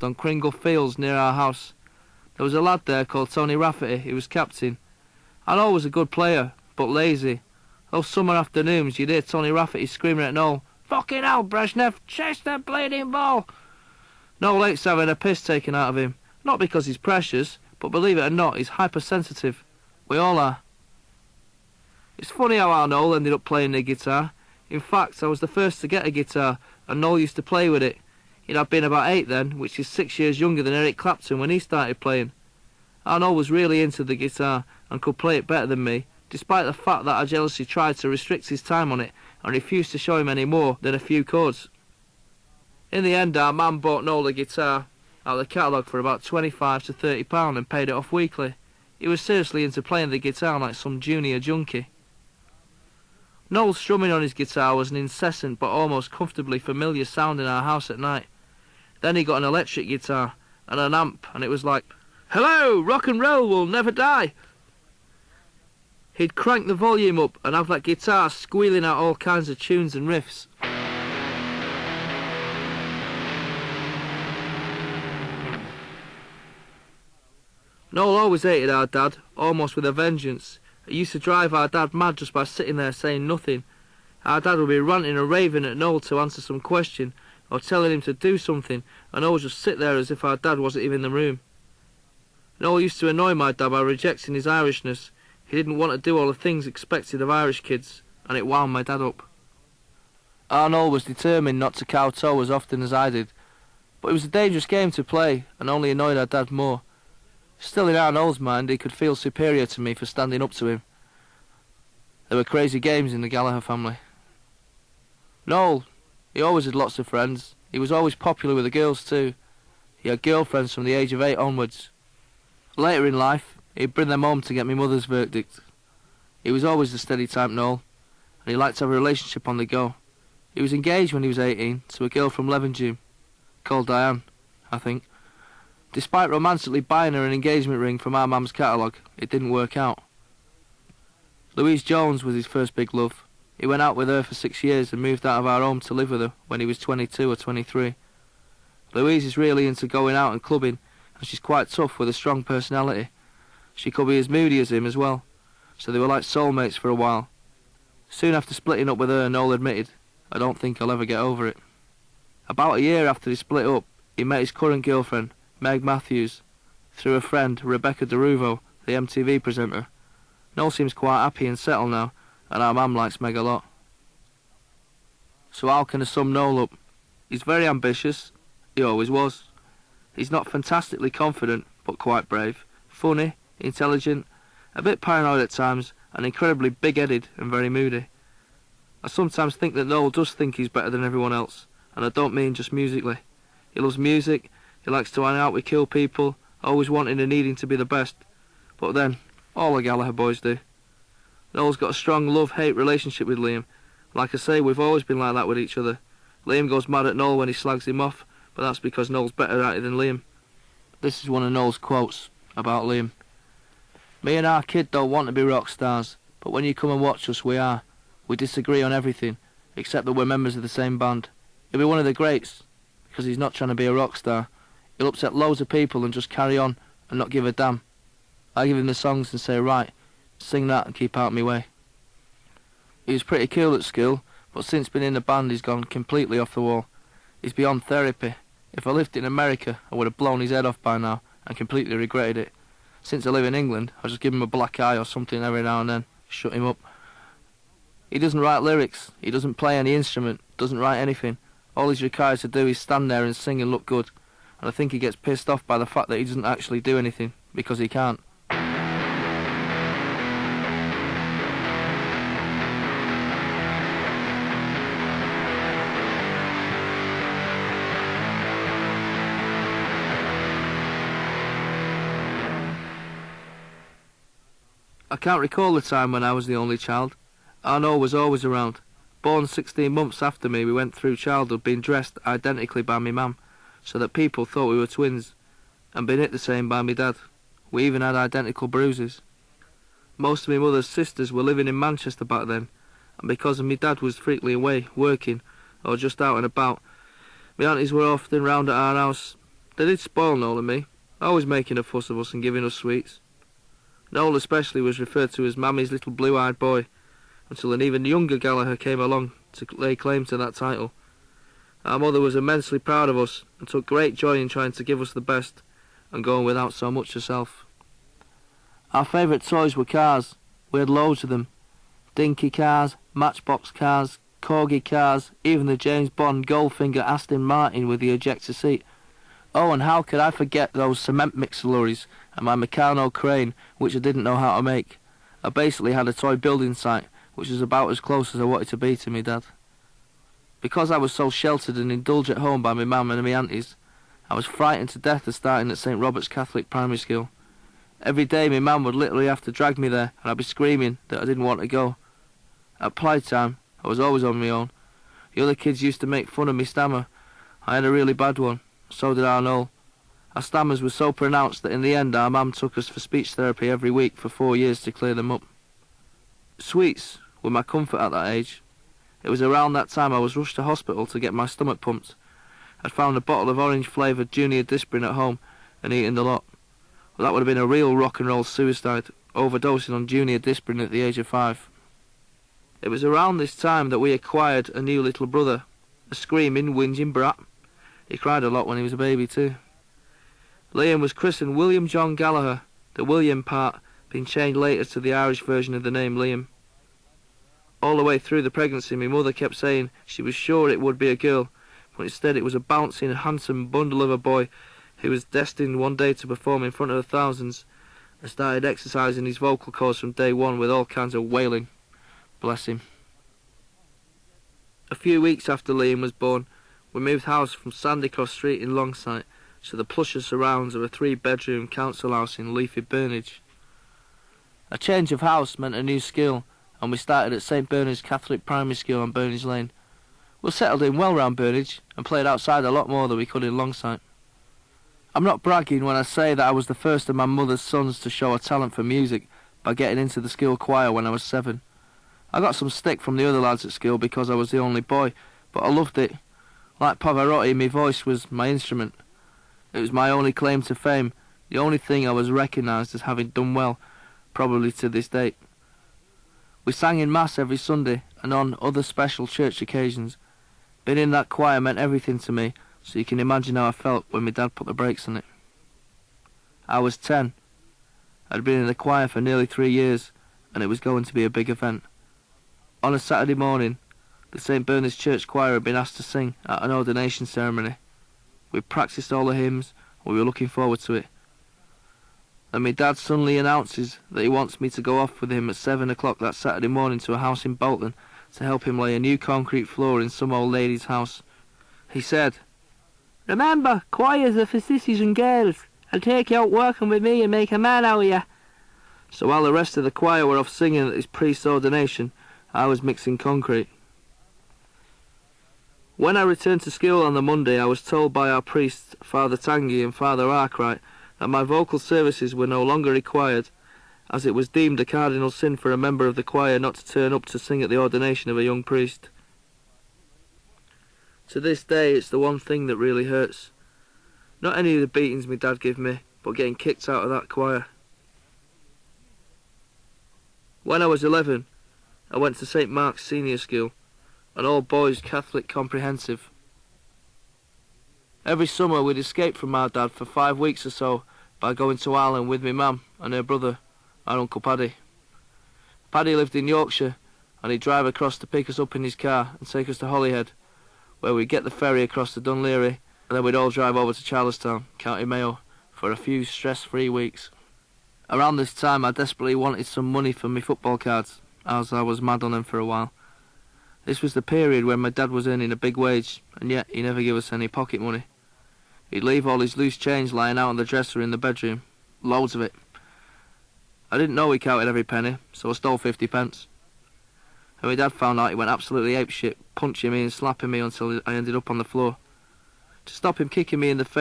on Kringle Fields near our house. There was a lad there called Tony Rafferty, he was captain. I know he was a good player, but lazy. Those summer afternoons you'd hear Tony Rafferty screaming at Noel, "Fucking hell, Brezhnev, chase that bleeding ball!" Noel hates having a piss taken out of him, not because he's precious, but believe it or not, he's hypersensitive. We all are. It's funny how our Noel ended up playing the guitar. In fact, I was the first to get a guitar, and Noel used to play with it. He'd have been about 8 then, which is 6 years younger than Eric Clapton when he started playing. Our Noel was really into the guitar, and could play it better than me, despite the fact that I jealously tried to restrict his time on it, and refused to show him any more than a few chords. In the end, our man bought Noel a guitar out of the catalogue for about £25 to £30 and paid it off weekly. He was seriously into playing the guitar like some junior junkie. Noel's strumming on his guitar was an incessant but almost comfortably familiar sound in our house at night. Then he got an electric guitar and an amp, and it was like, "Hello, rock and roll will never die." He'd crank the volume up and have that guitar squealing out all kinds of tunes and riffs. Noel always hated our dad, almost with a vengeance. It used to drive our dad mad just by sitting there saying nothing. Our dad would be ranting and raving at Noel to answer some question, or telling him to do something, and Noel would just sit there as if our dad wasn't even in the room. Noel used to annoy my dad by rejecting his Irishness. He didn't want to do all the things expected of Irish kids, and it wound my dad up. Our Noel was determined not to kowtow as often as I did, but it was a dangerous game to play, and only annoyed our dad more. Still, in our Noel's mind, he could feel superior to me for standing up to him. There were crazy games in the Gallagher family. Noel, he always had lots of friends. He was always popular with the girls too. He had girlfriends from the age of 8 onwards. Later in life, he'd bring them home to get my mother's verdict. He was always the steady type, Noel, and he liked to have a relationship on the go. He was engaged when he was 18 to a girl from Levenshulme, called Diane, I think. Despite romantically buying her an engagement ring from our mum's catalogue, it didn't work out. Louise Jones was his first big love. He went out with her for 6 years and moved out of our home to live with her when he was 22 or 23. Louise is really into going out and clubbing, and she's quite tough with a strong personality. She could be as moody as him as well, so they were like soulmates for a while. Soon after splitting up with her, Noel admitted, "I don't think I'll ever get over it." About a year after they split up, he met his current girlfriend, Meg Matthews, through a friend, Rebecca DeRuvo, the MTV presenter. Noel seems quite happy and settled now, and our mum likes Meg a lot. So how can I sum Noel up? He's very ambitious. He always was. He's not fantastically confident, but quite brave, funny, intelligent, a bit paranoid at times, and incredibly big-headed and very moody. I sometimes think that Noel does think he's better than everyone else, and I don't mean just musically. He loves music. He likes to hang out with cool people, always wanting and needing to be the best. But then, all the Gallagher boys do. Noel's got a strong love-hate relationship with Liam. Like I say, we've always been like that with each other. Liam goes mad at Noel when he slags him off, but that's because Noel's better at it than Liam. This is one of Noel's quotes about Liam. "Me and our kid don't want to be rock stars, but when you come and watch us, we are. We disagree on everything, except that we're members of the same band. He'll be one of the greats, because he's not trying to be a rock star. He'll upset loads of people and just carry on and not give a damn. I give him the songs and say, right, sing that and keep out of my way." He was pretty cool at school, but since being in the band he's gone completely off the wall. He's beyond therapy. If I lived in America, I would have blown his head off by now and completely regretted it. Since I live in England, I just give him a black eye or something every now and then. Shut him up. He doesn't write lyrics. He doesn't play any instrument. Doesn't write anything. All he's required to do is stand there and sing and look good. And I think he gets pissed off by the fact that he doesn't actually do anything, because he can't. I can't recall the time when I was the only child. Our Noel was always around. Born 16 months after me, we went through childhood being dressed identically by me mum, so that people thought we were twins, and being hit the same by me dad. We even had identical bruises. Most of my mother's sisters were living in Manchester back then, and because my dad was frequently away, working, or just out and about, my aunties were often round at our house. They did spoil Noel and me, always making a fuss of us and giving us sweets. Noel especially was referred to as Mammy's little blue-eyed boy, until an even younger Gallagher came along to lay claim to that title. Our mother was immensely proud of us and took great joy in trying to give us the best and going without so much herself. Our favourite toys were cars. We had loads of them. Dinky cars, matchbox cars, corgi cars, even the James Bond Goldfinger Aston Martin with the ejector seat. Oh, and how could I forget those cement mixer lorries and my Meccano crane, which I didn't know how to make. I basically had a toy building site, which was about as close as I wanted to be to me dad. Because I was so sheltered and indulged at home by my mum and my aunties, I was frightened to death of starting at St Robert's Catholic Primary School. Every day my mum would literally have to drag me there, and I'd be screaming that I didn't want to go. At play time, I was always on my own. The other kids used to make fun of me stammer. I had a really bad one. So did our Noel. Our stammers were so pronounced that in the end our mum took us for speech therapy every week for 4 years to clear them up. Sweets were my comfort at that age. It was around that time I was rushed to hospital to get my stomach pumped. I'd found a bottle of orange-flavoured Junior Disprin at home and eaten the lot. Well, that would have been a real rock and roll suicide, overdosing on Junior Disprin at the age of 5. It was around this time that we acquired a new little brother, a screaming, whinging brat. He cried a lot when he was a baby too. Liam was christened William John Gallagher, the William part being changed later to the Irish version of the name Liam. All the way through the pregnancy my mother kept saying she was sure it would be a girl, but instead it was a bouncing, handsome bundle of a boy who was destined one day to perform in front of the thousands and started exercising his vocal cords from day one with all kinds of wailing. Bless him. A few weeks after Liam was born, we moved house from Sandycross Street in Longsight to the plusher surrounds of a 3-bedroom council house in Leafy Burnage. A change of house meant a new school, and we started at St Bernard's Catholic Primary School on Burnage Lane. We settled in well round Burnage and played outside a lot more than we could in Longsight. I'm not bragging when I say that I was the first of my mother's sons to show a talent for music by getting into the school choir when I was 7. I got some stick from the other lads at school because I was the only boy, but I loved it. Like Pavarotti, my voice was my instrument. It was my only claim to fame, the only thing I was recognised as having done well, probably to this date. We sang in Mass every Sunday and on other special church occasions. Being in that choir meant everything to me, so you can imagine how I felt when my dad put the brakes on it. I was 10. I'd been in the choir for nearly 3 years, and it was going to be a big event. On a Saturday morning, the St Bernard's Church Choir had been asked to sing at an ordination ceremony. We practised all the hymns, and we were looking forward to it. And my dad suddenly announces that he wants me to go off with him at 7 o'clock that Saturday morning to a house in Bolton to help him lay a new concrete floor in some old lady's house. He said, "Remember, choirs are for sissies and girls. I'll take you out working with me and make a man out of you." So while the rest of the choir were off singing at his priest's ordination, I was mixing concrete. When I returned to school on the Monday, I was told by our priests, Father Tangi and Father Arkwright, that my vocal services were no longer required, as it was deemed a cardinal sin for a member of the choir not to turn up to sing at the ordination of a young priest. To this day, it's the one thing that really hurts. Not any of the beatings my dad gave me, but getting kicked out of that choir. When I was 11, I went to St Mark's Senior School, an all-boys Catholic comprehensive. Every summer we'd escape from our dad for 5 weeks or so by going to Ireland with my mum and her brother, our Uncle Paddy. Paddy lived in Yorkshire, and he'd drive across to pick us up in his car and take us to Holyhead, where we'd get the ferry across to Dunleary, and then we'd all drive over to Charlestown, County Mayo, for a few stress-free weeks. Around this time I desperately wanted some money for my football cards, as I was mad on them for a while. This was the period when my dad was earning a big wage, and yet he never gave us any pocket money. He'd leave all his loose change lying out on the dresser in the bedroom, loads of it. I didn't know he counted every penny, so I stole 50 pence. And my dad found out, he went absolutely apeshit, punching me and slapping me until I ended up on the floor. To stop him kicking me in the face,